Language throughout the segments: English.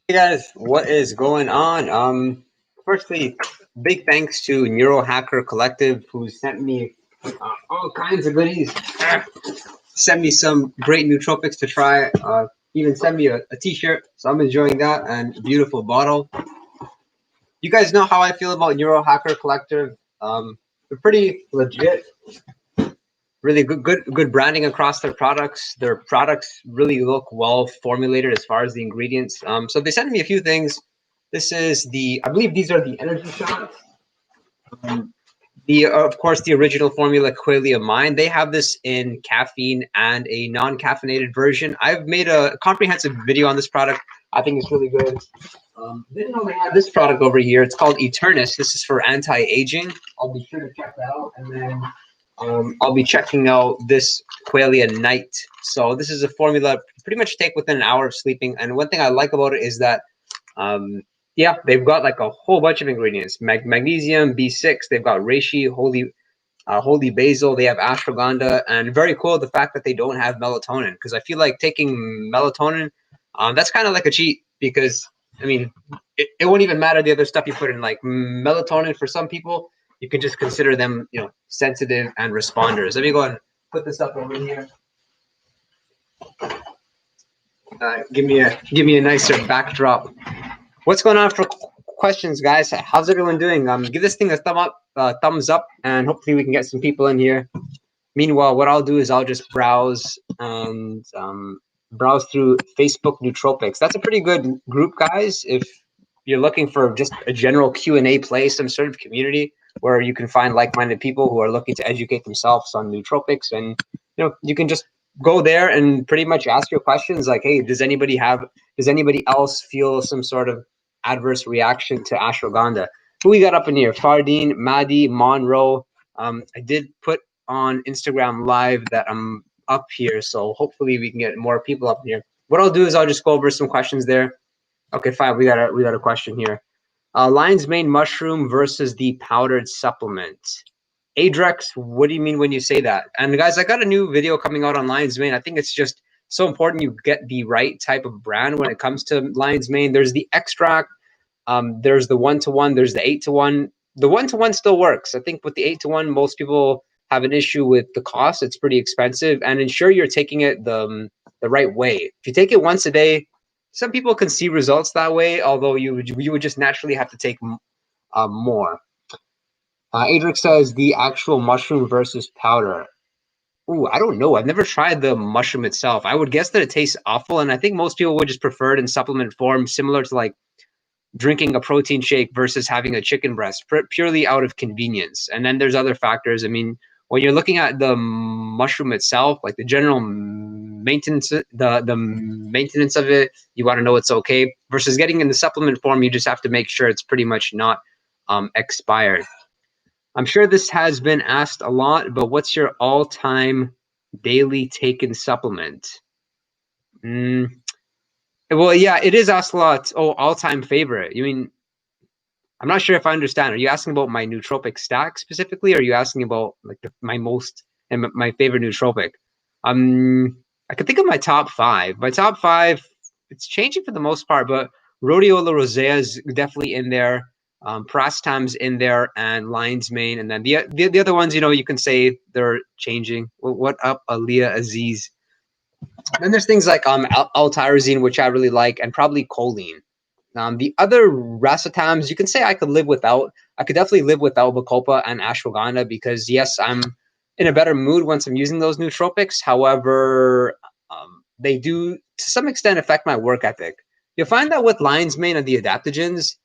Hey guys, what is going on? Firstly, big thanks to Neurohacker Collective who sent me all kinds of goodies. Sent me some great nootropics to try. Even sent me a T-shirt, so I'm enjoying that, and a beautiful bottle. You guys know how I feel about Neurohacker Collective. They're pretty legit. Really good branding across their products. Their products really look well formulated as far as the ingredients. So they sent me a few things. This is I believe these are the energy shots. Of course, the original formula, Qualia Mine. They have this in caffeine and a non-caffeinated version. I've made a comprehensive video on this product. I think it's really good. Didn't know they had this product over here. It's called Eternus. This is for anti-aging. I'll be sure to check that out. And then I'll be checking out this Qualia Night. So this is a formula pretty much take within an hour of sleeping. And one thing I like about it is that yeah, they've got like a whole bunch of ingredients: magnesium, B6. They've got reishi, holy basil. They have ashwagandha, and very cool the fact that they don't have melatonin. Because I feel like taking melatonin, that's kind of like a cheat. Because I mean, it won't even matter the other stuff you put in. Like melatonin for some people, you can just consider them, sensitive and responders. Let me go and put this up over here. Give me a nicer backdrop. What's going on for questions, guys? How's everyone doing? Give this thing a thumbs up, and hopefully we can get some people in here. Meanwhile, what I'll do is I'll just browse and browse through Facebook Nootropics. That's a pretty good group, guys. If you're looking for just a general Q&A place, some sort of community where you can find like-minded people who are looking to educate themselves on nootropics, and you can just go there and pretty much ask your questions like, hey, does anybody else feel some sort of adverse reaction to ashwagandha? Who we got up in here? Fardeen, Maddie, Monroe. I did put on Instagram Live that I'm up here, so hopefully we can get more people up here. What I'll do is I'll just go over some questions there. Okay, fine. We got a question here. Lion's mane mushroom versus the powdered supplement. Adrex, what do you mean when you say that? And guys, I got a new video coming out on lion's mane. I think it's just so important you get the right type of brand when it comes to lion's mane. There's the extract, there's the 1-to-1, there's the 8-to-1. The 1-to-1 still works. I think with the 8-to-1, most people have an issue with the cost. It's pretty expensive, and ensure you're taking it the right way. If you take it once a day, some people can see results that way, although you would just naturally have to take more. Adric says the actual mushroom versus powder. Ooh, I don't know. I've never tried the mushroom itself. I would guess that it tastes awful, and I think most people would just prefer it in supplement form, similar to like drinking a protein shake versus having a chicken breast, purely out of convenience. And then there's other factors. I mean, when you're looking at the mushroom itself, like the general maintenance, the maintenance of it, you want to know it's okay. Versus getting in the supplement form, you just have to make sure it's pretty much not expired. I'm sure this has been asked a lot, but what's your all-time daily taken supplement? Well, yeah, it is asked a lot. Oh, all-time favorite. You mean, I'm not sure if I understand. Are you asking about my nootropic stack specifically, or are you asking about like my favorite nootropic? I can think of my top 5. My top 5, it's changing for the most part, but Rhodiola rosea is definitely in there. Pramarastam's in there, and lion's mane, and then the other ones, you can say they're changing. What up, Aliyah Aziz? Then there's things like L-tyrosine, which I really like, and probably choline. The other racetams, you can say I could live without. I could definitely live without Bacopa and ashwagandha because, yes, I'm in a better mood once I'm using those nootropics. However, they do, to some extent, affect my work ethic. You'll find that with lion's mane and the adaptogens,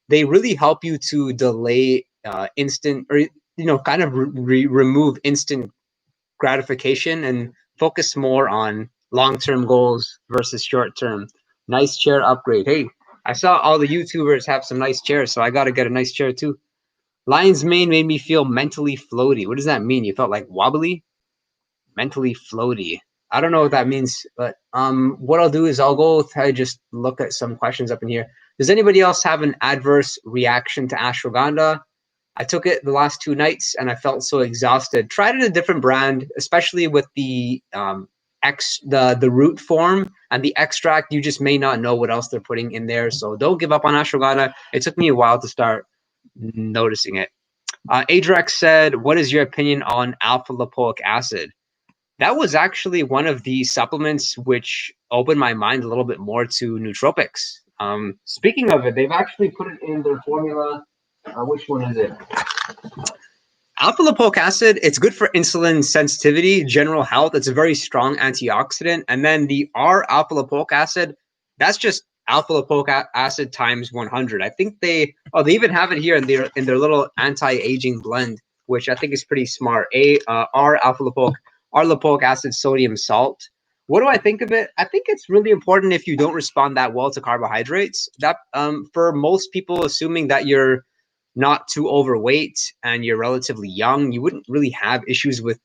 they really help you to delay instant, or kind of remove instant gratification and focus more on long-term goals versus short-term. Nice chair upgrade. Hey, I saw all the YouTubers have some nice chairs, so I got to get a nice chair too. Lion's mane made me feel mentally floaty. What does that mean? You felt like wobbly? Mentally floaty. I don't know what that means, but what I'll do is I'll go just look at some questions up in here. Does anybody else have an adverse reaction to ashwagandha? I took it the last 2 nights and I felt so exhausted. Tried it a different brand, especially with the the root form, and the extract, you just may not know what else they're putting in there. So don't give up on ashwagandha. It took me a while to start noticing it. Adrex said, what is your opinion on alpha lipoic acid? That was actually one of the supplements which opened my mind a little bit more to nootropics. Speaking of it, they've actually put it in their formula. Which one is it? Alpha lipoic acid, it's good for insulin sensitivity, general health. It's a very strong antioxidant. And then the R-alpha lipoic acid, that's just alpha lipoic acid times 100. I think they even have it here in their little anti-aging blend, which I think is pretty smart. R-alpha lipoic, R-lipoic acid, sodium salt. What do I think of it? I think it's really important if you don't respond that well to carbohydrates. That for most people, assuming that you're not too overweight and you're relatively young, you wouldn't really have issues with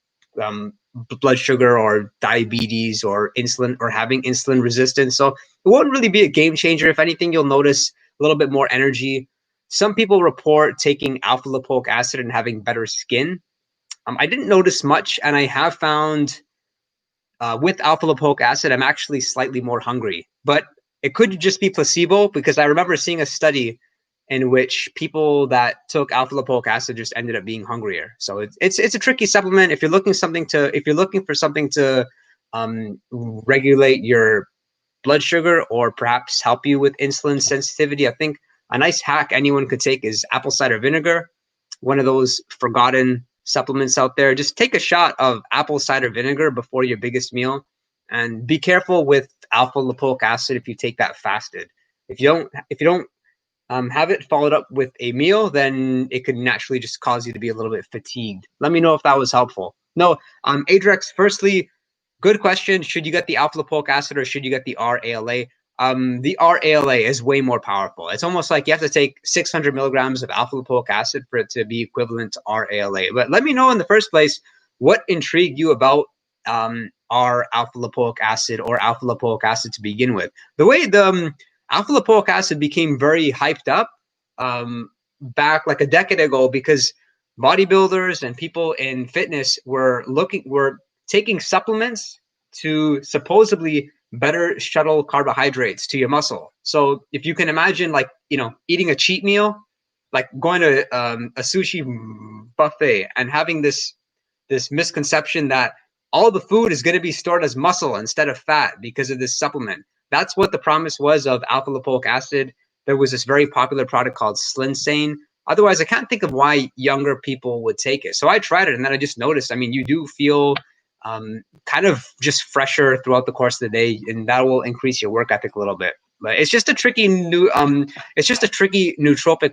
blood sugar or diabetes or insulin or having insulin resistance. So it won't really be a game changer. If anything, you'll notice a little bit more energy. Some people report taking alpha lipoic acid and having better skin. I didn't notice much, and I have found with alpha lipoic acid, I'm actually slightly more hungry. But it could just be placebo, because I remember seeing a study in which people that took alpha lipoic acid just ended up being hungrier. So it's a tricky supplement. If you're looking for something to regulate your blood sugar or perhaps help you with insulin sensitivity, I think a nice hack anyone could take is apple cider vinegar, one of those forgotten supplements out there. Just take a shot of apple cider vinegar before your biggest meal, and be careful with alpha lipoic acid if you take that fasted. If you don't have it followed up with a meal, then it could naturally just cause you to be a little bit fatigued. Let me know if that was helpful. No, Adrex, firstly, good question. Should you get the alpha lipoic acid or should you get the RALA? The RALA is way more powerful. It's almost like you have to take 600 milligrams of alpha lipoic acid for it to be equivalent to RALA. But let me know in the first place, what intrigued you about our alpha lipoic acid or alpha lipoic acid to begin with? The way the alpha lipoic acid became very hyped up back like a decade ago, because bodybuilders and people in fitness were taking supplements to supposedly better shuttle carbohydrates to your muscle. So if you can imagine, like, eating a cheat meal, like going to a sushi buffet and having this misconception that all the food is going to be stored as muscle instead of fat because of this supplement. That's what the promise was of alpha lipoic acid. There was this very popular product called Slinsane. Otherwise, I can't think of why younger people would take it. So I tried it, and then I just noticed, you do feel kind of just fresher throughout the course of the day, and that will increase your work ethic a little bit. But it's just a tricky nootropic,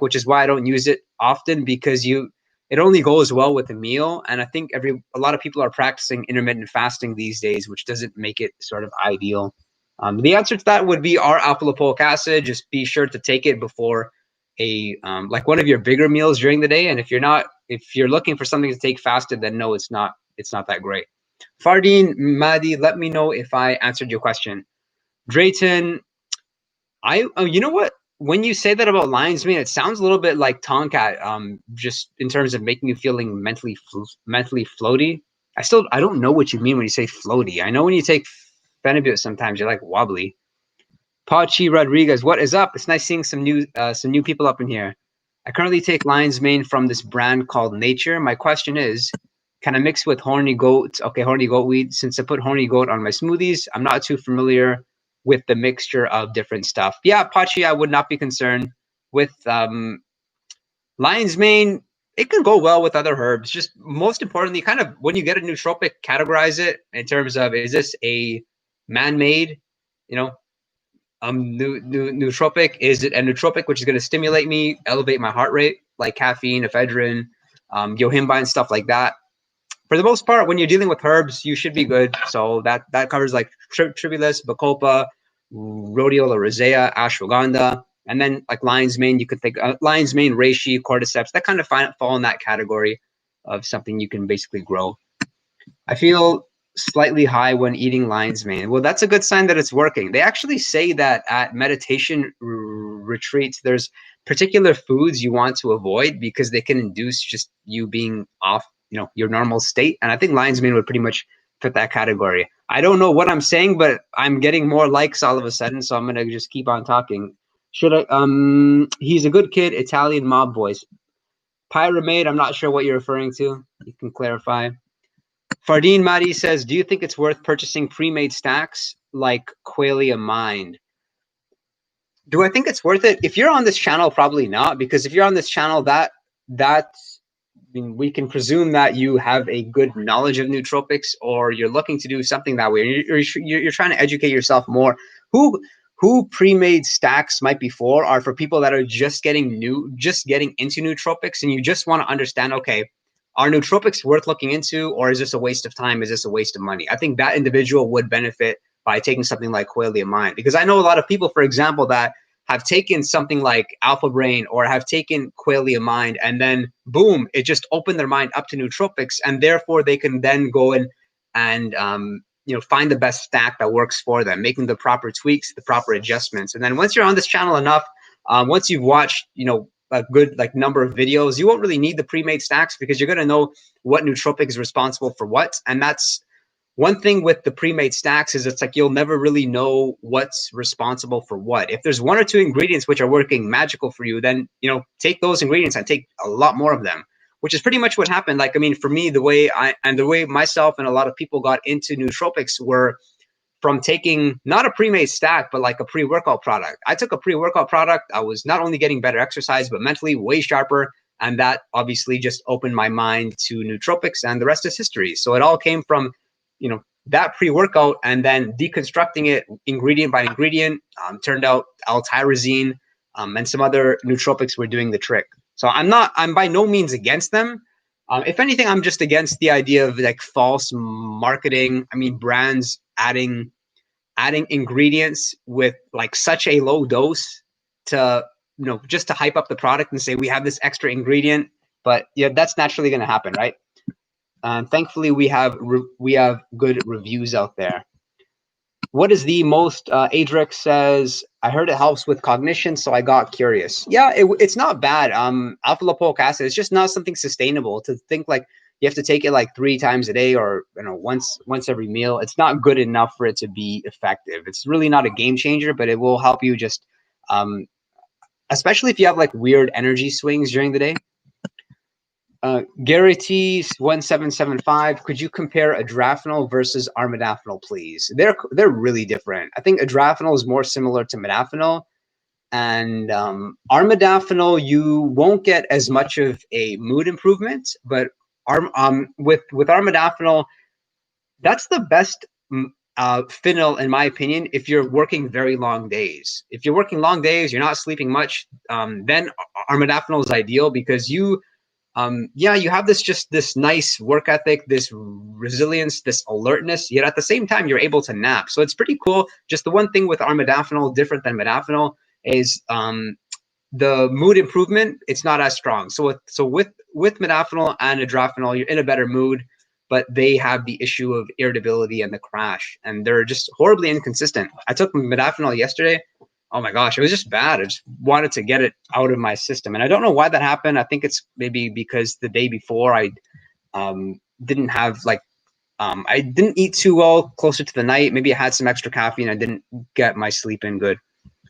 which is why I don't use it often, because it only goes well with a meal. And I think a lot of people are practicing intermittent fasting these days, which doesn't make it sort of ideal. The answer to that would be our alpha lipoic acid. Just be sure to take it before like one of your bigger meals during the day. And if you're looking for something to take fasted, then no, it's not that great. Fardeen Madi, let me know if I answered your question. Drayton, you know what? When you say that about lion's mane, it sounds a little bit like Tonkat, just in terms of making you feeling mentally floaty. I don't know what you mean when you say floaty. I know when you take Phenibut, sometimes you're like wobbly. Pachi Rodriguez, what is up? It's nice seeing some new people up in here. I currently take lion's mane from this brand called Nature. My question is, can I mix with horny goat? Okay, horny goat weed. Since I put horny goat on my smoothies, I'm not too familiar with the mixture of different stuff. Yeah, Pachi, I would not be concerned with lion's mane. It can go well with other herbs. Just most importantly, kind of when you get a nootropic, categorize it in terms of, is this a man-made, nootropic? Is it a nootropic which is going to stimulate me, elevate my heart rate, like caffeine, ephedrine, yohimbine, and stuff like that? For the most part, when you're dealing with herbs, you should be good. So that covers like tribulus, bacopa, rhodiola rosea, ashwagandha, and then like lion's mane. You could think lion's mane, reishi, cordyceps. That kind of fall in that category of something you can basically grow. I feel slightly high when eating lion's mane. Well, that's a good sign that it's working. They actually say that at meditation retreats, there's particular foods you want to avoid because they can induce just you being off, your normal state. And I think lion's mane would pretty much fit that category. I don't know what I'm saying, but I'm getting more likes all of a sudden, so I'm gonna just keep on talking. Should I? He's a good kid, Italian mob boys. Pyramid, I'm not sure what you're referring to. You can clarify. Fardeen Madi says, do you think it's worth purchasing pre-made stacks like Qualia Mind? Do I think it's worth it? If you're on this channel, probably not, because if you're on this channel, I mean, we can presume that you have a good knowledge of nootropics, or you're looking to do something that way. You're trying to educate yourself more. Who pre-made stacks might be for are for people that are just getting into nootropics, and you just want to understand, okay, are nootropics worth looking into, or is this a waste of time? Is this a waste of money? I think that individual would benefit by taking something like Qualia Mind, because I know a lot of people, for example, that have taken something like Alpha Brain or have taken Qualia Mind, and then boom, it just opened their mind up to nootropics, and therefore they can then go in and find the best stack that works for them, making the proper tweaks, the proper adjustments. And then once you're on this channel enough, once you've watched a good number of videos, you won't really need the pre-made stacks, because you're going to know what nootropic is responsible for what. And that's one thing with the pre-made stacks, is it's like you'll never really know what's responsible for what. If there's one or two ingredients which are working magical for you, then take those ingredients and take a lot more of them, which is pretty much what happened. Like, I mean, for me, the way myself and a lot of people got into nootropics were from taking not a pre-made stack, but like a pre-workout product. I took a pre-workout product. I was not only getting better exercise, but mentally way sharper. And that obviously just opened my mind to nootropics, and the rest is history. So it all came from, that pre-workout, and then deconstructing it ingredient by ingredient. Turned out L-tyrosine and some other nootropics were doing the trick. So I'm by no means against them. If anything, I'm just against the idea of like false marketing. I mean, brands adding ingredients with like such a low dose to, just to hype up the product and say we have this extra ingredient. But yeah, that's naturally going to happen, right? Thankfully, we have good reviews out there. What is the most? Adric says, I heard it helps with cognition, so I got curious. Yeah, it's not bad. Alpha lipoic acid, it's just not something sustainable to think like you have to take it like 3 times a day, or once every meal. It's not good enough for it to be effective. It's really not a game changer, but it will help you just, especially if you have like weird energy swings during the day. Gary T 1775, could you compare adrafinol versus armodafinil, please? They're really different. I think adrafinol is more similar to modafinil, and armodafinil, you won't get as much of a mood improvement, but with armodafinil, that's the best phenyl, in my opinion, if you're working very long days. If you're working long days, you're not sleeping much, then armodafinil is ideal, because you have this nice work ethic, this resilience, this alertness, yet at the same time, you're able to nap. So it's pretty cool. Just the one thing with armodafinil, different than modafinil, is the mood improvement, it's not as strong. So with modafinil and adrafinil, you're in a better mood, but they have the issue of irritability and the crash, and they're just horribly inconsistent. I took modafinil yesterday. Oh my gosh, it was just bad. I just wanted to get it out of my system. And I don't know why that happened. I think it's maybe because the day before I didn't have I didn't eat too well closer to the night. Maybe I had some extra caffeine. I didn't get my sleep in good.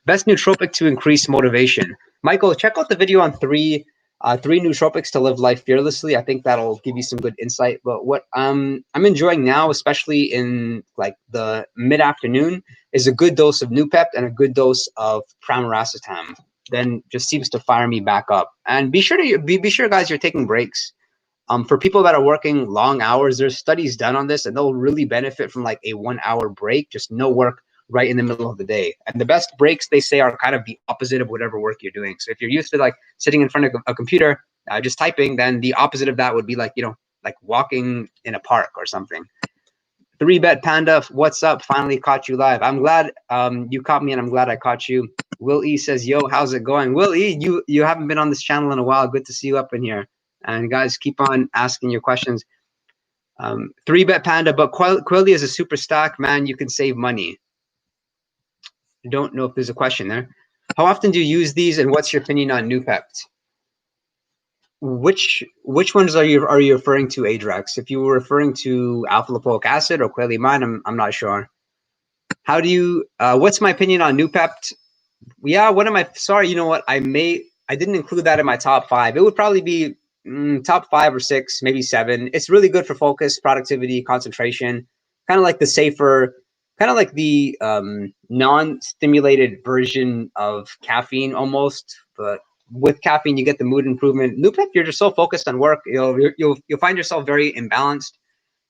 Best nootropic to increase motivation. Michael, check out the video on three nootropics to live life fearlessly. I think that'll give you some good insight. But what I'm enjoying now, especially in like the mid-afternoon, is a good dose of Pept and a good dose of Pramarastam. Then just seems to fire me back up. And be sure, guys, you're taking breaks. For people that are working long hours, there's studies done on this, and they'll really benefit from like a 1-hour break, just no work right in the middle of the day. And the best breaks, they say, are kind of the opposite of whatever work you're doing. So if you're used to like sitting in front of a computer, just typing, then the opposite of that would be like, like walking in a park or something. 3Bet Panda, what's up? Finally caught you live. I'm glad you caught me, and I'm glad I caught you. Will E says, yo, how's it going? Will E, you haven't been on this channel in a while. Good to see you up in here. And guys, keep on asking your questions. 3Bet Panda, but Qualia is a super stack, man. You can save money. I don't know if there's a question there. How often do you use these, and what's your opinion on Pept? which ones are you referring to, Adrex? If you were referring to alpha lipoic acid or Creatine, I'm not sure. How do you? What's my opinion on Noopept? Yeah, what am I? Sorry, you know what? I didn't include that in my top 5. It would probably be top 5 or 6, maybe 7. It's really good for focus, productivity, concentration. Kind of like the safer, kind of like the non-stimulated version of caffeine almost. But with caffeine, you get the mood improvement. Noopept, you're just so focused on work, you'll find yourself very imbalanced.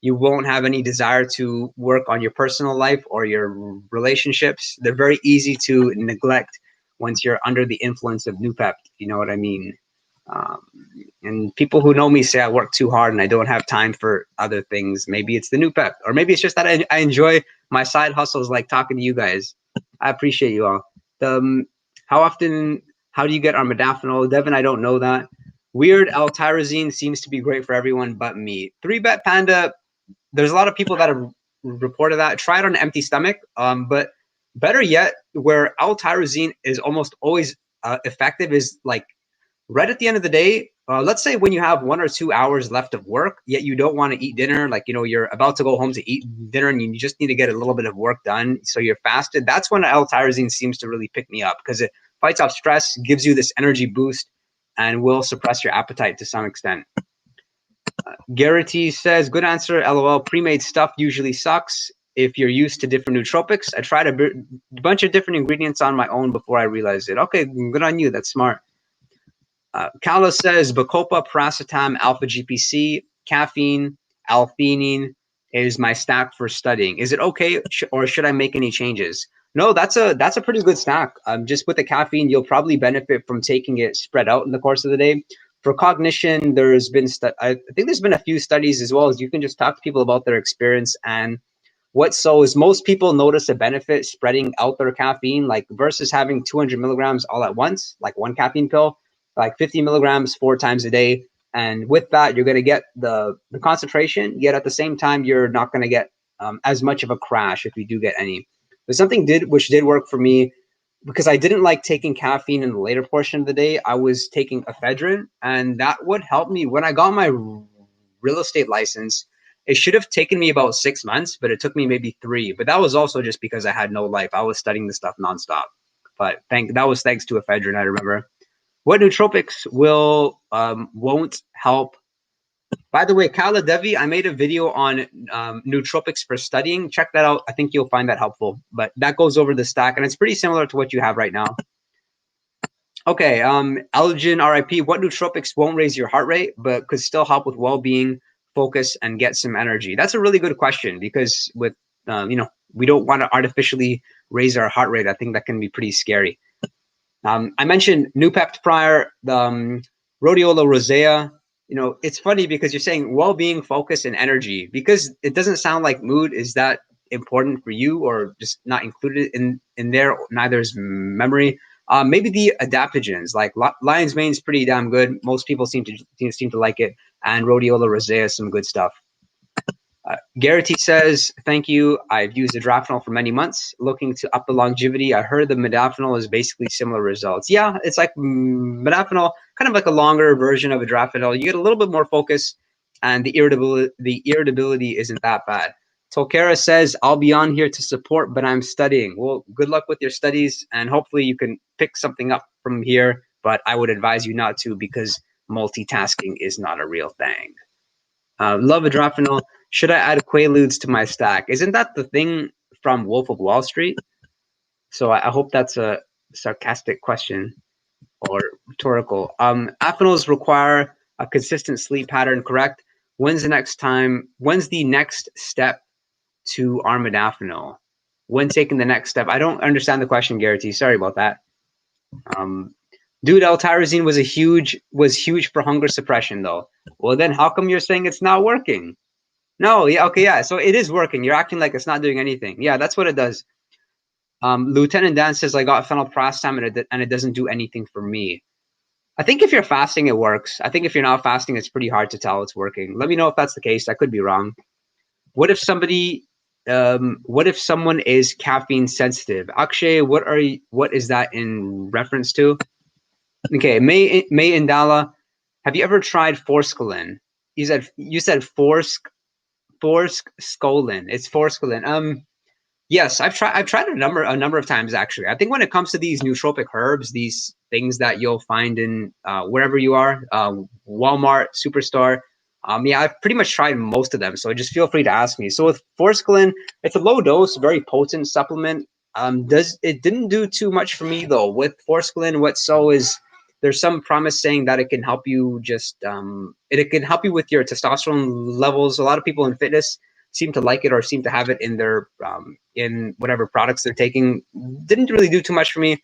You won't have any desire to work on your personal life or your relationships. They're very easy to neglect once you're under the influence of Noopept, you know what I mean? Um, and people who know me say I work too hard and I don't have time for other things. Maybe it's the Noopept, or maybe it's just that I enjoy my side hustles, like talking to you guys. I appreciate you all. How do you get our modafinil? Devin, I don't know that. Weird L-tyrosine seems to be great for everyone but me. 3-Bet Panda, there's a lot of people that have reported that. Try it on an empty stomach. But better yet, where L-tyrosine is almost always effective is like right at the end of the day. Let's say when you have 1 or 2 hours left of work, yet you don't want to eat dinner, like, you know, you're about to go home to eat dinner and you just need to get a little bit of work done. So you're fasted. That's when L-tyrosine seems to really pick me up because it fights off stress, gives you this energy boost, and will suppress your appetite to some extent. Garrity says, good answer, LOL. Pre-made stuff usually sucks if you're used to different nootropics. I tried a bunch of different ingredients on my own before I realized it. Okay, good on you. That's smart. Kala says, Bacopa, Paracetam, Alpha GPC, Caffeine, L-theanine is my stack for studying. Is it okay, or should I make any changes? No, that's a pretty good stack. Just with the caffeine, you'll probably benefit from taking it spread out in the course of the day. For cognition, there's been I think there's been a few studies as well, as you can just talk to people about their experience. And is most people notice a benefit spreading out their caffeine, like versus having 200 milligrams all at once, like one caffeine pill, like 50 milligrams 4 times a day. And with that, you're going to get the concentration, yet at the same time, you're not going to get as much of a crash if you do get any. But something which did work for me, because I didn't like taking caffeine in the later portion of the day. I was taking ephedrine, and that would help me. When I got my real estate license, it should have taken me about 6 months, but it took me maybe 3. But that was also just because I had no life. I was studying this stuff nonstop. But that was thanks to ephedrine, I remember. What nootropics won't help? By the way, Kala Devi, I made a video on nootropics for studying. Check that out. I think you'll find that helpful. But that goes over the stack, and it's pretty similar to what you have right now. Okay, Elgin RIP, what nootropics won't raise your heart rate, but could still help with well-being, focus, and get some energy? That's a really good question, because with, we don't want to artificially raise our heart rate. I think that can be pretty scary. I mentioned Noopept prior, the rhodiola rosea. You know, it's funny because you're saying well-being, focus, and energy, because it doesn't sound like mood is that important for you, or just not included in there. Neither is memory. Maybe the adaptogens, like lion's mane is pretty damn good. Most people seem to like it, and rhodiola rosea is some good stuff. Garrity says, thank you. I've used adrafinol for many months, looking to up the longevity. I heard the modafinil is basically similar results. Yeah, it's like modafinil, kind of like a longer version of adrafinol. You get a little bit more focus, and the irritability isn't that bad. Tolkera says, I'll be on here to support, but I'm studying. Well, good luck with your studies, and hopefully you can pick something up from here, but I would advise you not to, because multitasking is not a real thing. Love adrafinol. Should I add Quaaludes to my stack? Isn't that the thing from Wolf of Wall Street? So I hope that's a sarcastic question or rhetorical. Afinols require a consistent sleep pattern, correct? When's the next step to armodafinil? When taking the next step? I don't understand the question, Garrity. Sorry about that. Dude, L-tyrosine was huge for hunger suppression, though. Well, then how come you're saying it's not working? No, yeah, okay, yeah. So it is working. You're acting like it's not doing anything. Yeah, that's what it does. Lieutenant Dan says, I got phenylparastam and it doesn't do anything for me. I think if you're fasting, it works. I think if you're not fasting, it's pretty hard to tell it's working. Let me know if that's the case. I could be wrong. What if someone is caffeine sensitive? Akshay, what is that in reference to? Okay, May Indala. Have you ever tried Forskolin? You said Forskolin. It's Forskolin. Yes, I've tried a number of times actually. I think when it comes to these nootropic herbs, these things that you'll find in wherever you are, Walmart, Superstore, yeah, I've pretty much tried most of them. So just feel free to ask me. So with Forskolin, it's a low dose, very potent supplement. Does it didn't do too much for me though. With Forskolin, there's some promise saying that it can help you it can help you with your testosterone levels. A lot of people in fitness seem to like it or seem to have it in their in whatever products they're taking. Didn't really do too much for me.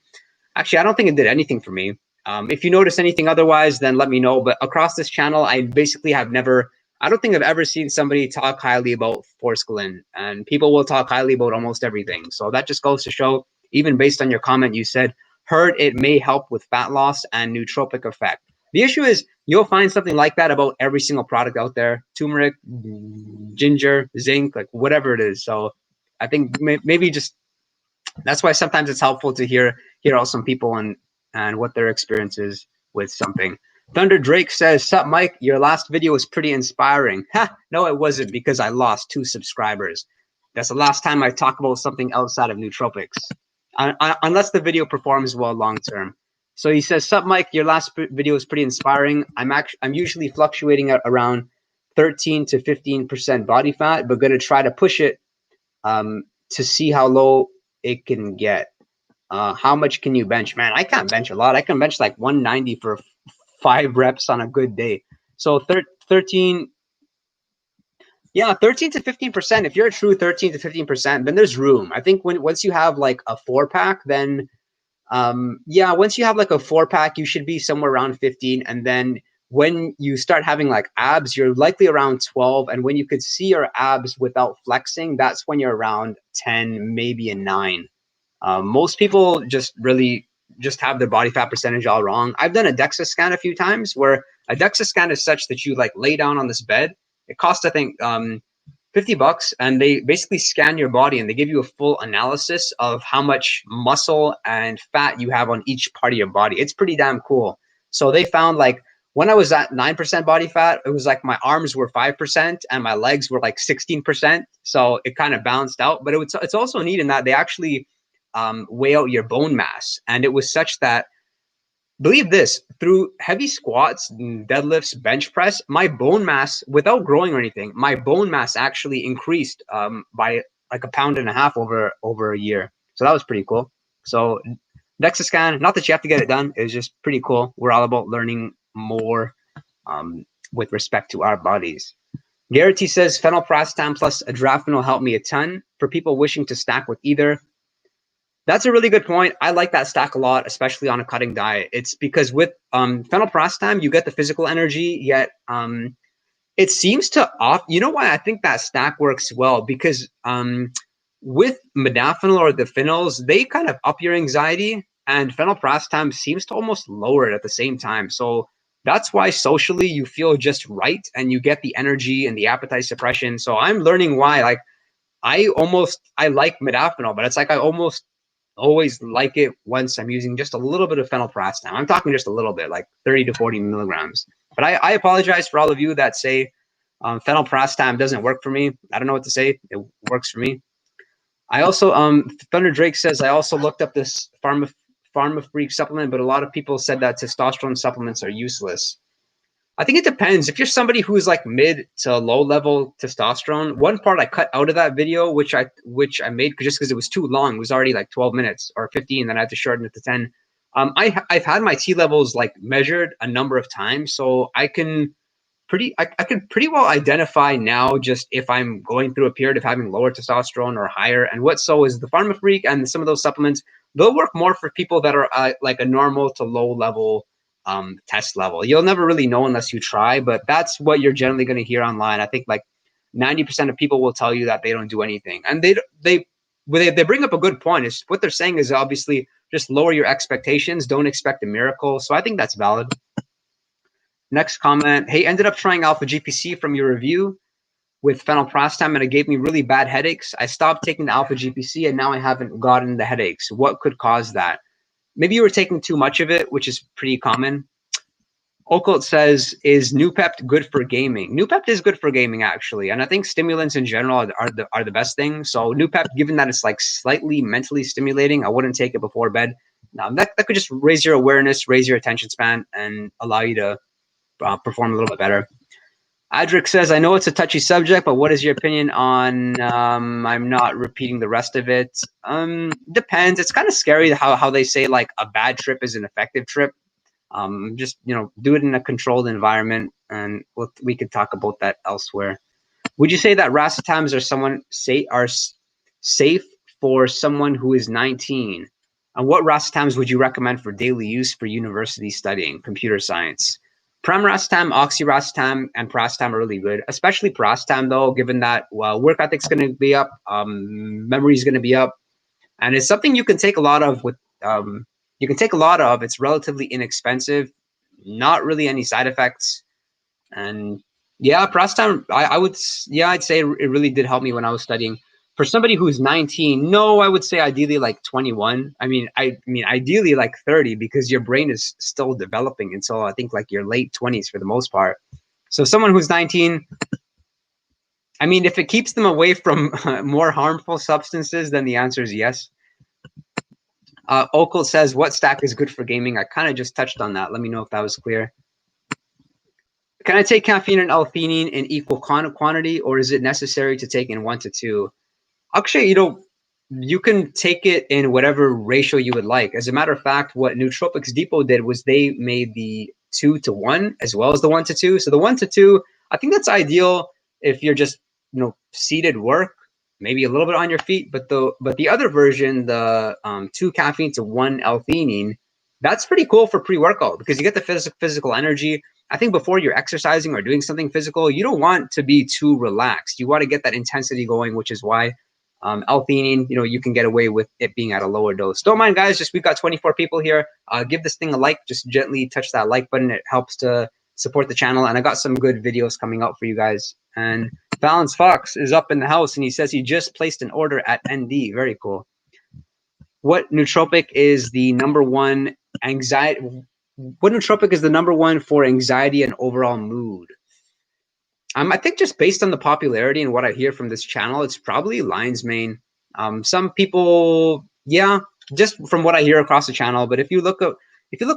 Actually, I don't think it did anything for me. If you notice anything otherwise, then let me know. But across this channel, I basically have never, I don't think I've ever seen somebody talk highly about Forskolin, and people will talk highly about almost everything. So that just goes to show, even based on your comment, you said, heard it may help with fat loss and nootropic effect. The issue is you'll find something like that about every single product out there: turmeric, ginger, zinc, like whatever it is. So I think maybe just that's why sometimes it's helpful to hear out some people and what their experience is with something. Thunder Drake says, "Sup, Mike? Your last video was pretty inspiring." Ha! No, it wasn't, because I lost 2 subscribers. That's the last time I talk about something outside of nootropics, unless the video performs well long term. So he says, "Sup, Mike? Your last video is pretty inspiring. I'm usually fluctuating at around 13 to 15% body fat, but gonna try to push it to see how low it can get. How much can you bench?" Man, I can't bench a lot. I can bench like 190 for 5 reps on a good day. So 13, yeah, 13 to 15%. If you're a true 13 to 15%, then there's room. I think once you have like a 4-pack, then yeah, once you have like a 4-pack, you should be somewhere around 15. And then when you start having like abs, you're likely around 12. And when you could see your abs without flexing, that's when you're around 10, maybe a 9. Most people just have their body fat percentage all wrong. I've done a DEXA scan a few times, where a DEXA scan is such that you like lay down on this bed. It costs, I think, $50, and they basically scan your body and they give you a full analysis of how much muscle and fat you have on each part of your body. It's pretty damn cool. So they found, like, when I was at 9% body fat, it was like my arms were 5% and my legs were like 16%. So it kind of balanced out. But it's also neat in that they actually weigh out your bone mass. And it was such that, believe this, through heavy squats, deadlifts, bench press, my bone mass, without growing or anything, my bone mass actually increased by like 1.5 pounds over a year. So that was pretty cool. So DEXA scan, not that you have to get it done, it's just pretty cool. We're all about learning more with respect to our bodies. Garrity says, "Phenylprastam plus adrafinol helped me a ton. For people wishing to stack with either." That's a really good point. I like that stack a lot, especially on a cutting diet. It's because with phenylprastam, you get the physical energy, yet it seems to off. You know why I think that stack works well? Because with modafinil or the phenols, they kind of up your anxiety, and phenylprastam seems to almost lower it at the same time. So that's why socially you feel just right, and you get the energy and the appetite suppression. So I'm learning why, like, I like modafinil, but it's like I almost always like it once I'm using just a little bit of phenylprastam. I'm talking just a little bit, like 30 to 40 milligrams. But I apologize for all of you that say phenylprastam doesn't work for me. I don't know what to say. It works for me. I also, Thunder Drake says, "I also looked up this Pharma Freak supplement, but a lot of people said that testosterone supplements are useless." I think it depends. If you're somebody who's like mid to low level testosterone, one part I cut out of that video, which I made just because it was too long. It was already like 12 minutes or 15, then I had to shorten it to 10. I've had my T levels like measured a number of times, so I can I could pretty well identify now just if I'm going through a period of having lower testosterone or higher. And what so is the Pharma Freak and some of those supplements, they'll work more for people that are like a normal to low level test level. You'll never really know unless you try, but that's what you're generally going to hear online. I think like 90% of people will tell you that they don't do anything, and they bring up a good point. Is what they're saying is obviously just lower your expectations. Don't expect a miracle. So I think that's valid. Next comment: "Hey, ended up trying alpha GPC from your review with phenylprastam, and it gave me really bad headaches. I stopped taking the alpha GPC, and now I haven't gotten the headaches. What could cause that?" Maybe you were taking too much of it, which is pretty common. Occult says, is Noopept good for gaming? Noopept is good for gaming, actually. And I think stimulants in general are the best thing. So Noopept, given that it's like slightly mentally stimulating, I wouldn't take it before bed. That could just raise your awareness, raise your attention span, and allow you to perform a little bit better. Adric says, I know it's a touchy subject, but what is your opinion on, I'm not repeating the rest of it. Depends. It's kind of scary how they say like a bad trip is an effective trip. Just, do it in a controlled environment, and we could talk about that elsewhere. Would you say that racetams are safe for someone who is 19? And what racetams would you recommend for daily use for university studying computer science? Pramarastam, oxiracetam, and Parastam are really good, especially Parastam, though, given that work ethic's going to be up, memory is going to be up, and it's something you can take a lot of It's relatively inexpensive, not really any side effects, and yeah, Parastam, I'd say it really did help me when I was studying. For somebody who's 19, no, I would say ideally like 21. I mean ideally like 30, because your brain is still developing until I think like your late 20s for the most part. So someone who's 19, if it keeps them away from more harmful substances, then the answer is yes. Occult says, what stack is good for gaming? I kind of just touched on that. Let me know if that was clear. Can I take caffeine and L-theanine in equal quantity, or is it necessary to take in 1 to 2? Actually, you can take it in whatever ratio you would like. As a matter of fact, what Nootropics Depot did was they made the 2 to 1 as well as the 1 to 2. So the 1 to 2, I think that's ideal if you're just, seated work, maybe a little bit on your feet. But the other version, the 2 caffeine to 1 L-theanine, that's pretty cool for pre-workout, because you get the physical energy. I think before you're exercising or doing something physical, you don't want to be too relaxed. You want to get that intensity going, which is why L-theanine, you can get away with it being at a lower dose. Don't mind, guys. We've got 24 people here. Give this thing a like. Just gently touch that like button. It helps to support the channel. And I got some good videos coming out for you guys. And Balance Fox is up in the house, and he says he just placed an order at ND. Very cool. What nootropic is the number one anxiety? What nootropic is the number one for anxiety and overall mood? I think just based on the popularity and what I hear from this channel, it's probably lion's mane. Some people, yeah, just from what I hear across the channel. But if you look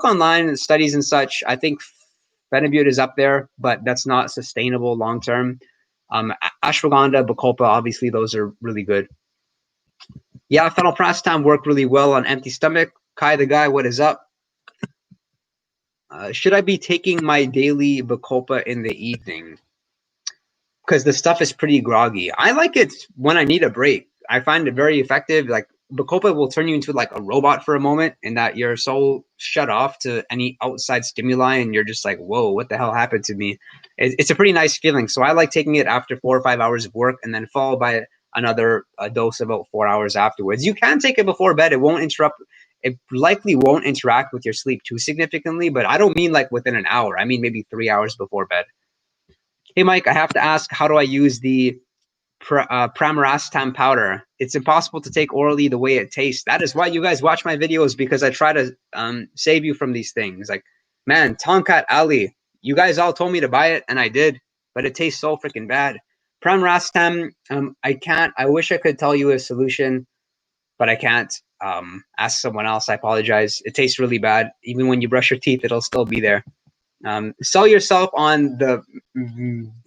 online at studies and such, I think phenibut is up there, but that's not sustainable long term. Ashwagandha, Bacopa, obviously those are really good. Yeah, phenylprastam work really well on empty stomach. Kai the guy, what is up? Should I be taking my daily Bacopa in the evening? Because the stuff is pretty groggy. I like it when I need a break. I find it very effective. Like Bacopa will turn you into like a robot for a moment, in that you're so shut off to any outside stimuli, and you're just like, whoa, what the hell happened to me? It's a pretty nice feeling. So I like taking it after 4 or 5 hours of work, and then followed by another dose about 4 hours afterwards. You can take it before bed. It won't interrupt. It likely won't interact with your sleep too significantly, but I don't mean like within an hour. I mean maybe 3 hours before bed. Hey, Mike, I have to ask, how do I use the Pramarastam powder? It's impossible to take orally the way it tastes. That is why you guys watch my videos, because I try to save you from these things. Like, man, Tonkat Ali, you guys all told me to buy it, and I did, but it tastes so freaking bad. Pramarastam, I can't. I wish I could tell you a solution, but I can't. Ask someone else. I apologize. It tastes really bad. Even when you brush your teeth, it'll still be there. Sell yourself on the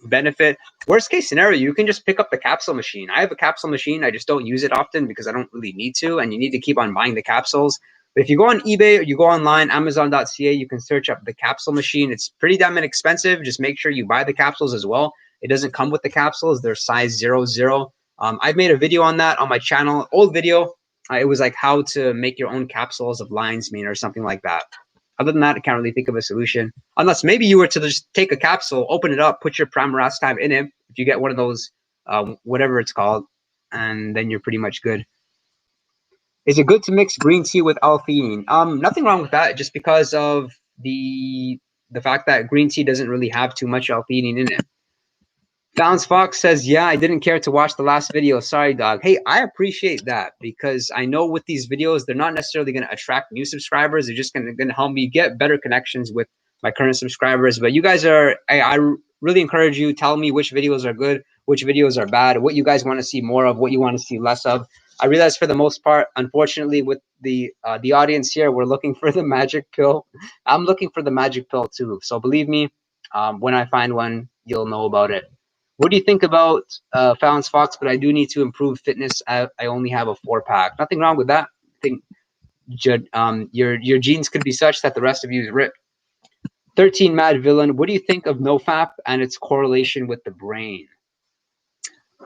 benefit. Worst case scenario, you can just pick up the capsule machine. I have a capsule machine. I just don't use it often because I don't really need to, and you need to keep on buying the capsules. But if you go on eBay or you go online, Amazon.ca, you can search up the capsule machine. It's pretty damn inexpensive. Just make sure you buy the capsules as well. It doesn't come with the capsules. They're size 00. I've made a video on that on my channel, old video. It was like how to make your own capsules of lion's mane or something like that. Other than that, I can't really think of a solution. Unless maybe you were to just take a capsule, open it up, put your Pramarastam in it, if you get one of those, whatever it's called, and then you're pretty much good. Is it good to mix green tea with L-theanine? Nothing wrong with that, just because of the fact that green tea doesn't really have too much L-theanine in it. Balance Fox says, yeah, I didn't care to watch the last video. Sorry, dog. Hey, I appreciate that, because I know with these videos, they're not necessarily going to attract new subscribers. They're just going to help me get better connections with my current subscribers. But you guys are, I really encourage you. Tell me which videos are good, which videos are bad, what you guys want to see more of, what you want to see less of. I realize for the most part, unfortunately, with the audience here, we're looking for the magic pill. I'm looking for the magic pill too. So believe me, when I find one, you'll know about it. What do you think about Fallon's Fox? But I do need to improve fitness. I only have a 4-pack. Nothing wrong with that. I think your genes could be such that the rest of you is ripped. 13 Mad Villain. What do you think of NoFap and its correlation with the brain?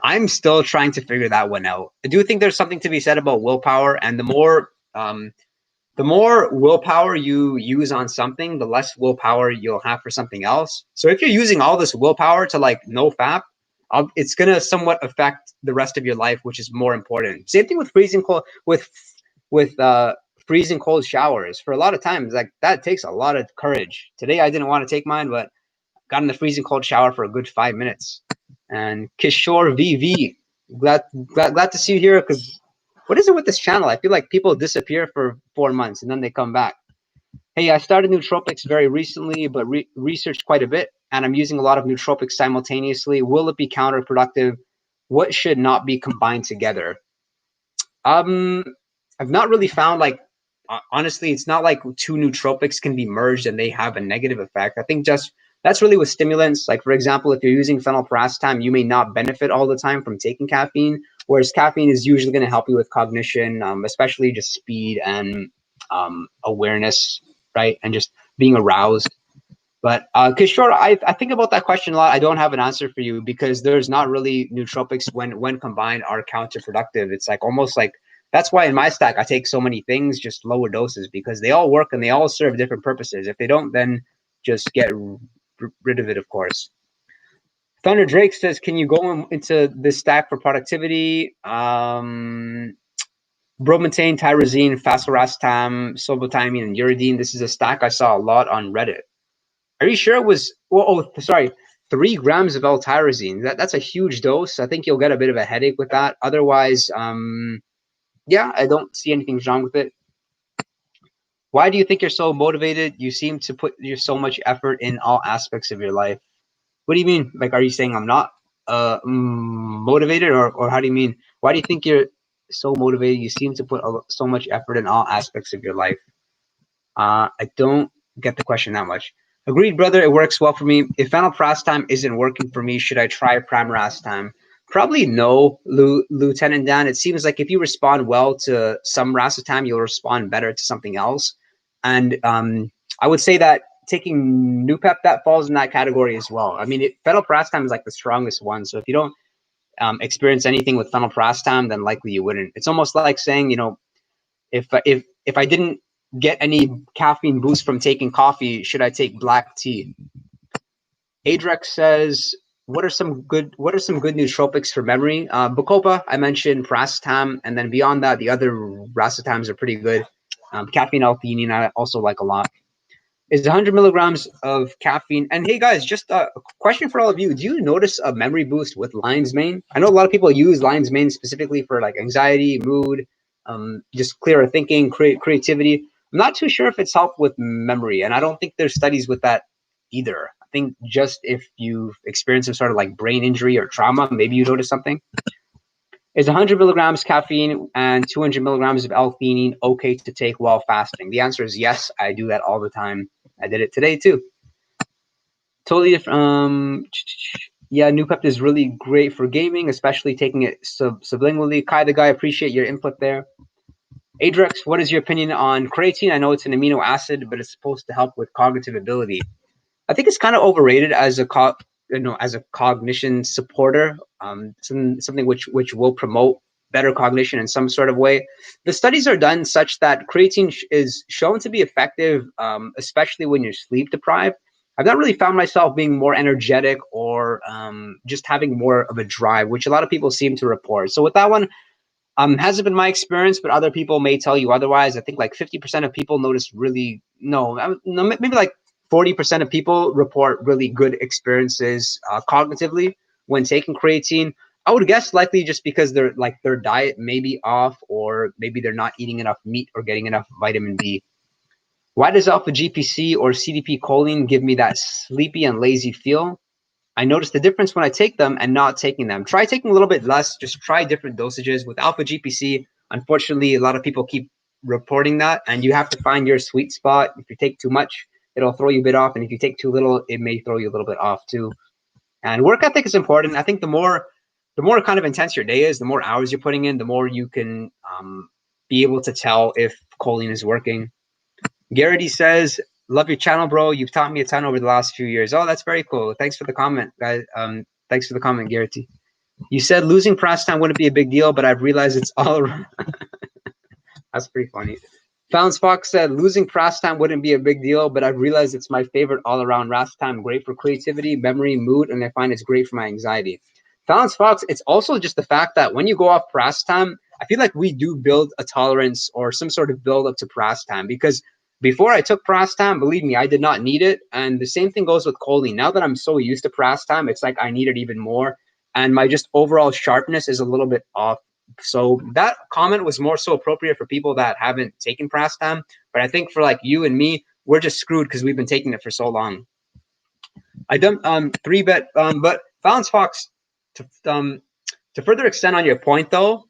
I'm still trying to figure that one out. I do think there's something to be said about willpower, and the more willpower you use on something, the less willpower you'll have for something else. So if you're using all this willpower to like NoFap, it's gonna somewhat affect the rest of your life, which is more important. Same thing with freezing cold freezing cold showers. For a lot of times, like that takes a lot of courage. Today I didn't want to take mine, but got in the freezing cold shower for a good 5 minutes. And Kishore VV, glad to see you here. Because what is it with this channel? I feel like people disappear for 4 months and then they come back. Hey, I started Nootropics very recently, but researched quite a bit, and I'm using a lot of Nootropics simultaneously. Will it be counterproductive? What should not be combined together? I've not really found, like, honestly, it's not like 2 nootropics can be merged and they have a negative effect. I think just that's really with stimulants. Like, for example, if you're using phenylparastam, you may not benefit all the time from taking caffeine, whereas caffeine is usually going to help you with cognition, especially just speed and awareness, right? And just being aroused. But Kishore, I think about that question a lot. I don't have an answer for you because there's not really nootropics when combined are counterproductive. It's like almost like that's why in my stack I take so many things, just lower doses, because they all work and they all serve different purposes. If they don't, then just get rid of it, of course. Thunder Drake says, can you go into this stack for productivity? Bromontane, tyrosine, Forskolin, sobotimine, and uridine. This is a stack I saw a lot on Reddit. Are you sure it was? Oh, sorry, 3 grams of L-tyrosine. That's a huge dose. I think you'll get a bit of a headache with that. Otherwise, yeah, I don't see anything wrong with it. Why do you think you're so motivated? You seem to put so much effort in all aspects of your life. What do you mean? Like, are you saying I'm not motivated, or how do you mean? Why do you think you're so motivated? You seem to put so much effort in all aspects of your life. I don't get the question that much. Agreed, brother. It works well for me. If phenylparastam isn't working for me, should I try Pramarastam? Probably no, Lieutenant Dan. It seems like if you respond well to some racetam, you'll respond better to something else. And I would say that taking Pept, that falls in that category as well. I mean, phenylparastam is like the strongest one. So if you don't experience anything with phenylparastam, then likely you wouldn't. It's almost like saying, you know, if I didn't get any caffeine boost from taking coffee, should I take black tea? Adrex says, what are some good nootropics for memory? Bacopa, I mentioned Paracetam, and then beyond that, the other racetams are pretty good. Caffeine L-theanine, I also like a lot. Is 100 milligrams of caffeine. And hey guys, just a question for all of you. Do you notice a memory boost with lion's mane? I know a lot of people use lion's mane specifically for like anxiety, mood, just clearer thinking, creativity. I'm not too sure if it's helped with memory, and I don't think there's studies with that either. I think just if you've experienced some sort of like brain injury or trauma, maybe you notice something. Is 100 milligrams caffeine and 200 milligrams of L-theanine okay to take while fasting? The answer is yes. I do that all the time. I did it today too. Totally different. Yeah, Pept is really great for gaming, especially taking it sublingually. Kai the guy, appreciate your input there. Adrex, what is your opinion on creatine? I know it's an amino acid, but it's supposed to help with cognitive ability. I think it's kind of overrated as a cognition supporter, something which will promote better cognition in some sort of way. The studies are done such that creatine is shown to be effective, especially when you're sleep deprived. I've not really found myself being more energetic or just having more of a drive, which a lot of people seem to report. So with that one, hasn't been my experience, but other people may tell you otherwise. I think like 50% of people notice maybe like 40% of people report really good experiences cognitively when taking creatine. I would guess likely just because their diet may be off, or maybe they're not eating enough meat or getting enough vitamin D. Why does alpha GPC or CDP choline give me that sleepy and lazy feel? I notice the difference when I take them and not taking them. Try taking a little bit less. Just try different dosages. With alpha GPC, unfortunately, a lot of people keep reporting that, and you have to find your sweet spot. If you take too much, it'll throw you a bit off, and if you take too little, it may throw you a little bit off too. And work ethic is important. I think the more kind of intense your day is, the more hours you're putting in, the more you can be able to tell if choline is working. Garrity says, love your channel, bro. You've taught me a ton over the last few years. Oh, that's very cool. Thanks for the comment, guys. Thanks for the comment, Garrity. You said losing Pramarastam wouldn't be a big deal, but I've realized it's all around. That's pretty funny. Founds Fox said, losing Pramarastam wouldn't be a big deal, but I've realized it's my favorite all-around Rastime. Great for creativity, memory, mood, and I find it's great for my anxiety. Founds Fox, it's also just the fact that when you go off Pramarastam, I feel like we do build a tolerance or some sort of build up to Pramarastam, because before I took Pramarastam, believe me, I did not need it. And the same thing goes with choline. Now that I'm so used to Pramarastam, it's like I need it even more. And my just overall sharpness is a little bit off. So that comment was more so appropriate for people that haven't taken Pramarastam. But I think for like you and me, we're just screwed because we've been taking it for so long. I dumped 3-bet, but Founds Fox, to further extend on your point though,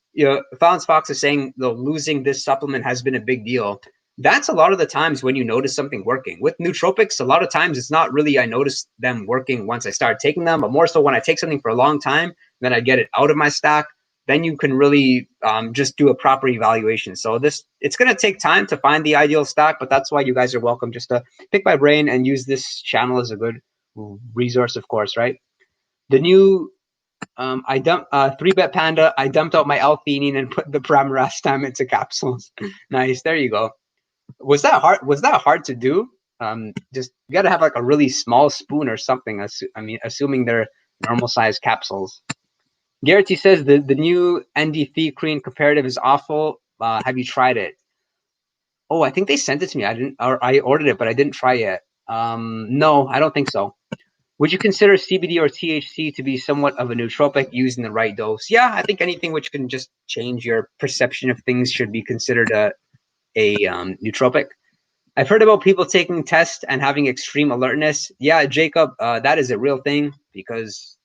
Founds Fox is saying though losing this supplement has been a big deal. That's a lot of the times when you notice something working. With nootropics, a lot of times it's not really I notice them working once I start taking them, but more so when I take something for a long time, then I get it out of my stack, then you can really just do a proper evaluation. So it's going to take time to find the ideal stack, but that's why you guys are welcome just to pick my brain and use this channel as a good resource, of course, right? The new I dumped 3-bet Panda. I dumped out my L-theanine and put the Pramarastam into capsules. Nice, there you go. Was that hard? Was that hard to do? Just you got to have like a really small spoon or something. I mean, assuming they're normal size capsules. Garrity says the new ND cream comparative is awful. Have you tried it? Oh, I think they sent it to me. I ordered it, but I didn't try it. No, I don't think so. Would you consider CBD or THC to be somewhat of a nootropic used in the right dose? Yeah, I think anything which can just change your perception of things should be considered a nootropic. I've heard about people taking tests and having extreme alertness. Yeah, Jacob, that is a real thing, because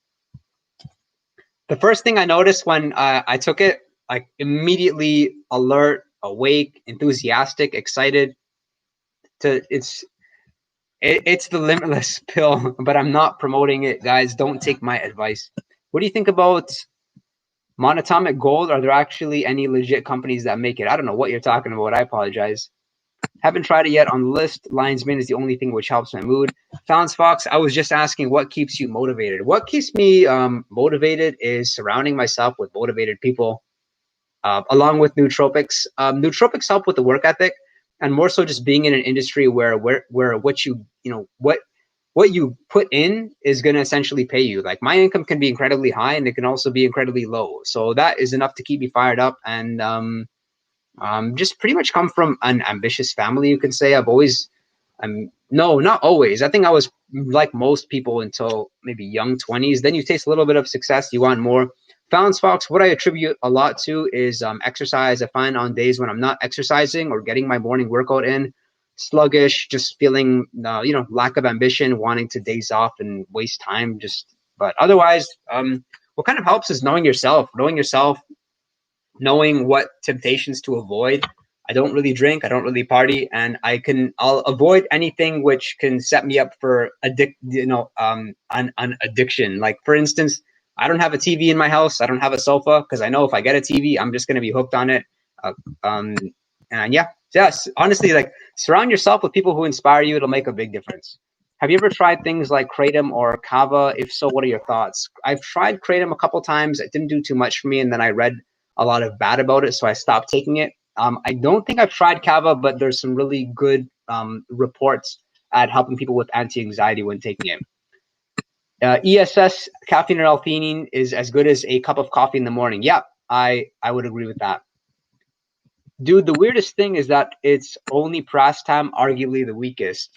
the first thing I noticed when I took it, like immediately alert, awake, enthusiastic, excited. It's the limitless pill, but I'm not promoting it, guys. Don't take my advice. What do you think about monatomic gold? Are there actually any legit companies that make it? I don't know what you're talking about. I apologize. Haven't tried it yet on the list. Lion's Mane is the only thing which helps my mood. Founds Fox, I was just asking what keeps you motivated. What keeps me motivated is surrounding myself with motivated people, along with nootropics. Nootropics help with the work ethic, and more so just being in an industry where what you put in is going to essentially pay you. Like my income can be incredibly high, and it can also be incredibly low. So that is enough to keep me fired up, and just pretty much come from an ambitious family, you could say. I've always, no, not always. I think I was like most people until maybe young 20s. Then you taste a little bit of success, you want more. Founds Fox, what I attribute a lot to is exercise. I find on days when I'm not exercising or getting my morning workout in, sluggish, just feeling, lack of ambition, wanting to daze off and waste time. But otherwise, what kind of helps is knowing yourself, knowing what temptations to avoid. I don't really drink, I don't really party, and I'll avoid anything which can set me up for an addiction. Like for instance, I don't have a TV in my house, I don't have a sofa, because I know if I get a TV, I'm just going to be hooked on it. And yes, honestly, like surround yourself with people who inspire you. It'll make a big difference. Have you ever tried things like Kratom or Kava? If so, what are your thoughts? I've tried Kratom a couple times. It didn't do too much for me, and then I read a lot of bad about it, so I stopped taking it. I don't think I've tried Kava, but there's some really good reports at helping people with anti-anxiety when taking it. ESS, caffeine or L-theanine, is as good as a cup of coffee in the morning. Yeah, I would agree with that. Dude, the weirdest thing is that it's only Pramarastam, arguably the weakest.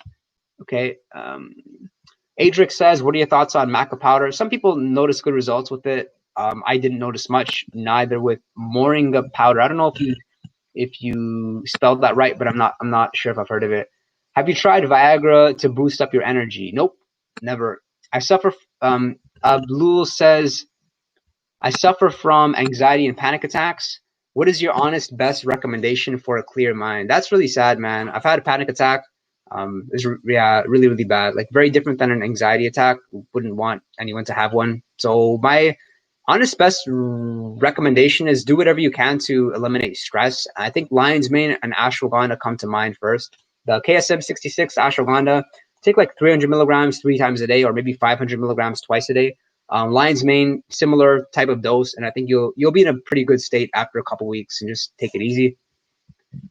Okay. Adric says, what are your thoughts on Maca powder? Some people notice good results with it. I didn't notice much, neither with Moringa powder. I don't know if you spelled that right, but I'm not sure if I've heard of it. Have you tried Viagra to boost up your energy? Nope, never. I suffer. Abdul says, I suffer from anxiety and panic attacks. What is your honest best recommendation for a clear mind? That's really sad, man. I've had a panic attack. It's really, really bad. Like very different than an anxiety attack. Wouldn't want anyone to have one. So my honest best recommendation is do whatever you can to eliminate stress. I think lion's mane and ashwagandha come to mind first. The KSM 66 ashwagandha, take like 300 milligrams 3 times a day, or maybe 500 milligrams twice a day. Lion's mane, similar type of dose, and I think you'll be in a pretty good state after a couple weeks, and just take it easy.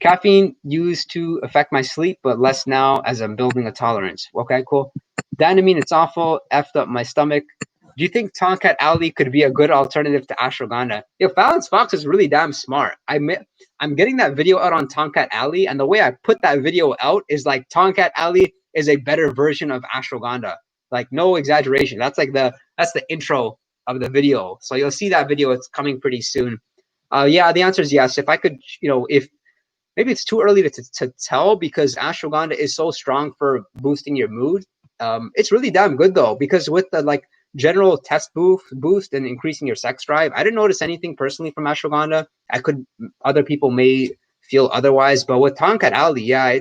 Caffeine used to affect my sleep, but less now as I'm building a tolerance. Okay, cool. Dynamine, it's awful, effed up my stomach. Do you think Tonkat Ali could be a good alternative to ashwagandha? Yo, Fallon's Fox is really damn smart. I'm getting that video out on Tonkat Ali, and the way I put that video out is like Tonkat Ali is a better version of ashwagandha. Like no exaggeration. That's the intro of the video. So you'll see that video. It's coming pretty soon. Yeah, the answer is yes. If I could, if maybe it's too early to tell, because ashwagandha is so strong for boosting your mood. It's really damn good though, because with the like general test boost and increasing your sex drive, I didn't notice anything personally from ashwagandha. Other people may feel otherwise, but with Tonkat Ali, yeah,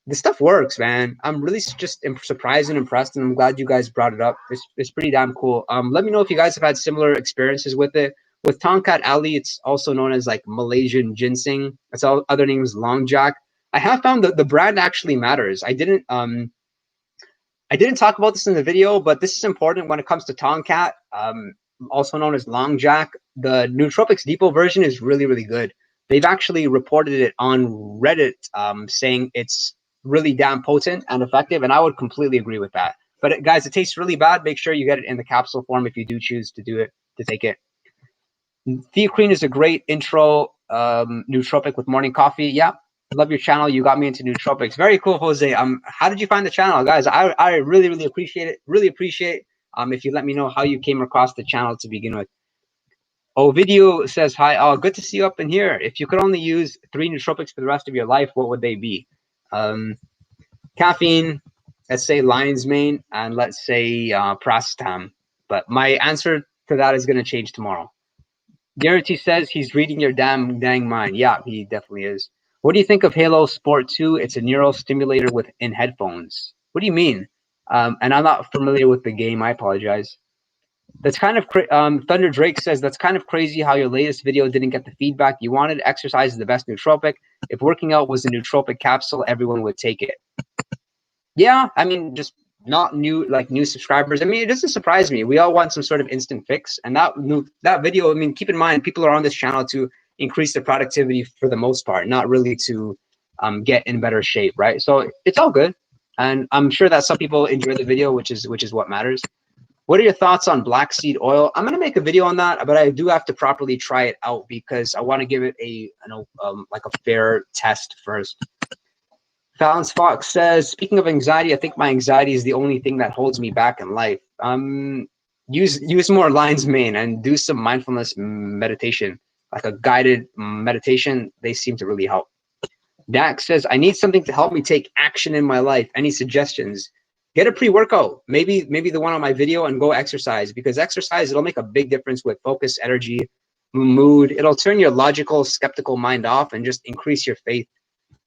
this stuff works, man. I'm really just surprised and impressed, and I'm glad you guys brought it up. It's pretty damn cool. Let me know if you guys have had similar experiences with it. With Tonkat Ali, it's also known as like Malaysian ginseng. Its other name is Long Jack. I have found that the brand actually matters. I didn't talk about this in the video, but this is important when it comes to Tonkat, also known as Long Jack. The Nootropics Depot version is really, really good. They've actually reported it on Reddit, saying it's really damn potent and effective, and I would completely agree with that. But guys, it tastes really bad. Make sure you get it in the capsule form if you do choose to take it. Theocrine is a great intro nootropic with morning coffee. Yeah, love your channel. You got me into nootropics. Very cool, Jose. How did you find the channel, guys? I really, really appreciate it. Really appreciate if you let me know how you came across the channel to begin with. Video says hi. Oh, good to see you up in here. If you could only use 3 nootropics for the rest of your life, what would they be? Caffeine, let's say lion's mane, and let's say Pramarastam. But my answer to that is going to change tomorrow. Garrity says he's reading your dang mind. Yeah, he definitely is. What do you think of Halo Sport 2? It's a neural stimulator in headphones. What do you mean? And I'm not familiar with the game. I apologize. That's kind of Thunder Drake says that's kind of crazy how your latest video didn't get the feedback you wanted. Exercise is the best nootropic. If working out was a nootropic capsule, everyone would take it. Yeah, I mean, just not new subscribers. I mean, it doesn't surprise me. We all want some sort of instant fix, and that video. I mean, keep in mind, people are on this channel to increase their productivity for the most part, not really to get in better shape, right? So it's all good, and I'm sure that some people enjoy the video, which is what matters. What are your thoughts on black seed oil? I'm gonna make a video on that, but I do have to properly try it out because I want to give it like a fair test first. Fallon's Fox says, speaking of anxiety, I think my anxiety is the only thing that holds me back in life. Use more lion's mane and do some mindfulness meditation, like a guided meditation. They seem to really help. Dax says, I need something to help me take action in my life. Any suggestions? Get a pre-workout, maybe the one on my video, and go exercise, because exercise, it'll make a big difference with focus, energy, mood. It'll turn your logical, skeptical mind off and just increase your faith.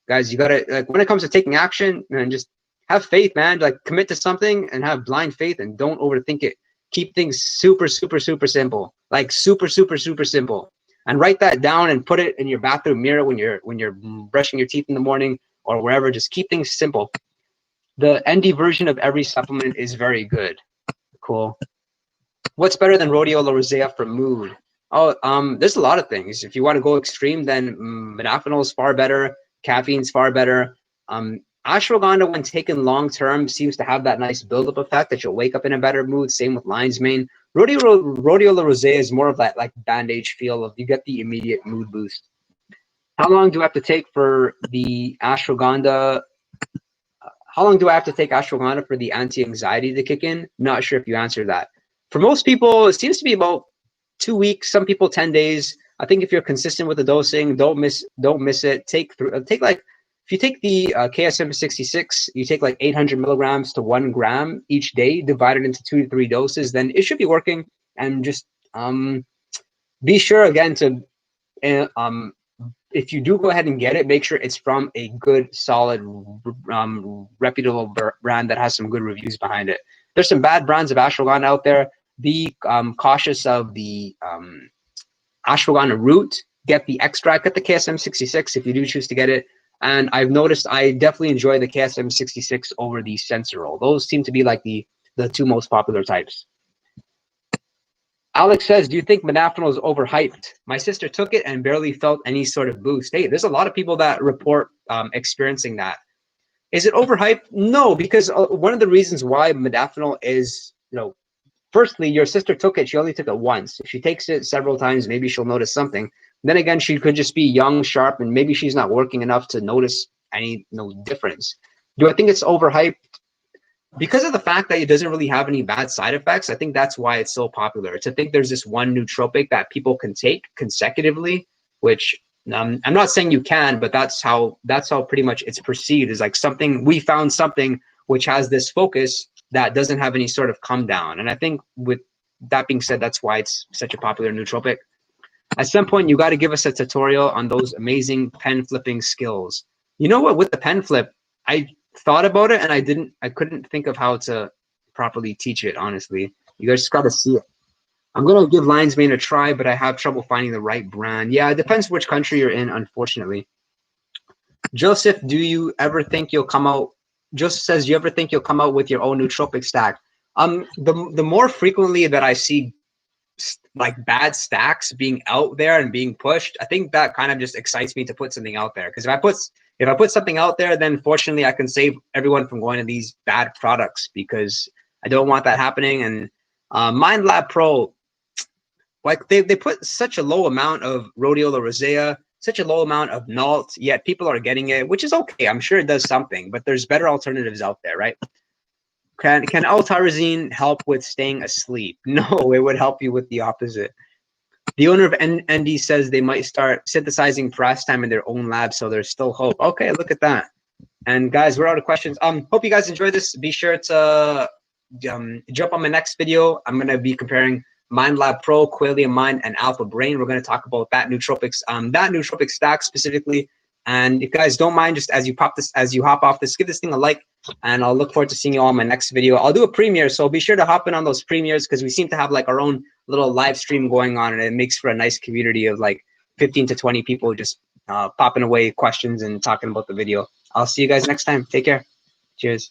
Guys, you gotta, like, when it comes to taking action, man, just have faith, man. Like, commit to something and have blind faith and don't overthink it. Keep things super, super, super simple. Like super, super, super simple. And write that down and put it in your bathroom mirror when you're brushing your teeth in the morning or wherever. Just keep things simple. The ND version of every supplement is very good. Cool. What's better than rhodiola rosea for mood? Oh, there's a lot of things. If you want to go extreme, then modafinil is far better. Caffeine's far better. Ashwagandha, when taken long term, seems to have that nice buildup effect that you'll wake up in a better mood. Same with lion's mane. Rhodiola rosea is more of that like bandage feel of you get the immediate mood boost. How long do I have to take for the ashwagandha? How long do I have to take ashwagandha for the anti-anxiety to kick in? Not sure if you answered that. For most people, it seems to be about 2 weeks. Some people 10 days. I think if you're consistent with the dosing, don't miss it. Take like if you take the KSM-66, you take like 800 milligrams to 1 gram each day, divided into 2 to 3 doses, then it should be working. And just be sure again to, if you do go ahead and get it, make sure it's from a good, solid, reputable brand that has some good reviews behind it. There's some bad brands of ashwagandha out there. Be cautious of the ashwagandha root. Get the extract, get the KSM-66 if you do choose to get it. And I've noticed I definitely enjoy the KSM-66 over the Sensorol. Those seem to be like the 2 most popular types. Alex says, do you think modafinil is overhyped? My sister took it and barely felt any sort of boost. Hey, there's a lot of people that report experiencing that. Is it overhyped? No, because one of the reasons why modafinil is, firstly, your sister took it. She only took it once. If she takes it several times, maybe she'll notice something. Then again, she could just be young, sharp, and maybe she's not working enough to notice any difference. Do I think it's overhyped? Because of the fact that it doesn't really have any bad side effects, I think that's why it's so popular. To think there's this one nootropic that people can take consecutively, which I'm not saying you can, but that's how pretty much it's perceived, is like something, we found something which has this focus that doesn't have any sort of come down. And I think with that being said, that's why it's such a popular nootropic. At some point, you got to give us a tutorial on those amazing pen flipping skills. You know what? With the pen flip, I thought about it and I couldn't think of how to properly teach it, honestly. You guys just got to see it. I'm going to give Lion's Mane a try, but I have trouble finding the right brand. Yeah, it depends which country you're in, unfortunately. Joseph, do you ever think you'll come out? Joseph says, do you ever think you'll come out with your own nootropic stack? The more frequently that I see like bad stacks being out there and being pushed, I think that kind of just excites me to put something out there. Because if I put something out there, then fortunately I can save everyone from going to these bad products, because I don't want that happening. And Mind Lab Pro, like they put such a low amount of rhodiola rosea, such a low amount of NALT, yet people are getting it, which is okay. I'm sure it does something, but there's better alternatives out there, right? Can L-tyrosine help with staying asleep? No, it would help you with the opposite. The owner of ND says they might start synthesizing Pramarastam in their own lab, so there's still hope. Okay, look at that. And guys, we're out of questions. Hope you guys enjoyed this. Be sure to jump on my next video. I'm going to be comparing Mind Lab Pro, Qualia Mind, and Alpha Brain. We're going to talk about that nootropics, that nootropic stack specifically. And if you guys don't mind, just as you hop off this, give this thing a like, and I'll look forward to seeing you all in my next video. I'll do a premiere, so be sure to hop in on those premieres, because we seem to have like our own little live stream going on, and it makes for a nice community of like 15 to 20 people just popping away questions and talking about the video. I'll see you guys next time. Take care. Cheers.